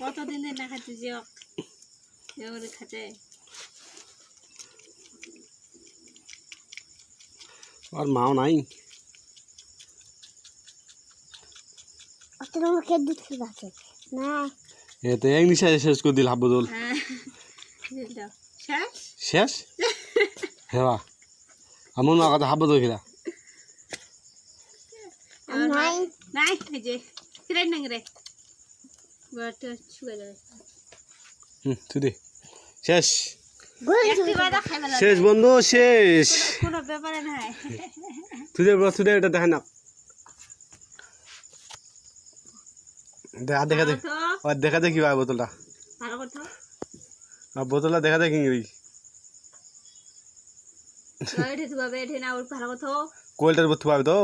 কতদিন ধরে না খাচ্ছি যে এবারে খাচ্ছে আর মাও নাই অতটা মুখে দুধ খেয়ে আছে না এতে এক নিশা শেষ করে দিল হাবুদুল হ্যাঁ শেষ শেষ হেবা আমন মা কথা হাবুদুল খেলা নাই নাই এই যে কিরাই নাং রে বাট শুয়ে যাবে তুই শেষ একটি বাদা খাইবা শেষ বন্ধু শেষ কোনো ব্যাপারে নাই তুই এটা দেখা না দেখা দে আর দেখা দে কি ভাই বোতলটা ভালো করতো আর বোতলটা দেখা দে কিংরি এঠে তুই এঠে না ওর ভালো করতো কোয়েলটার উপর থুয়াবে তো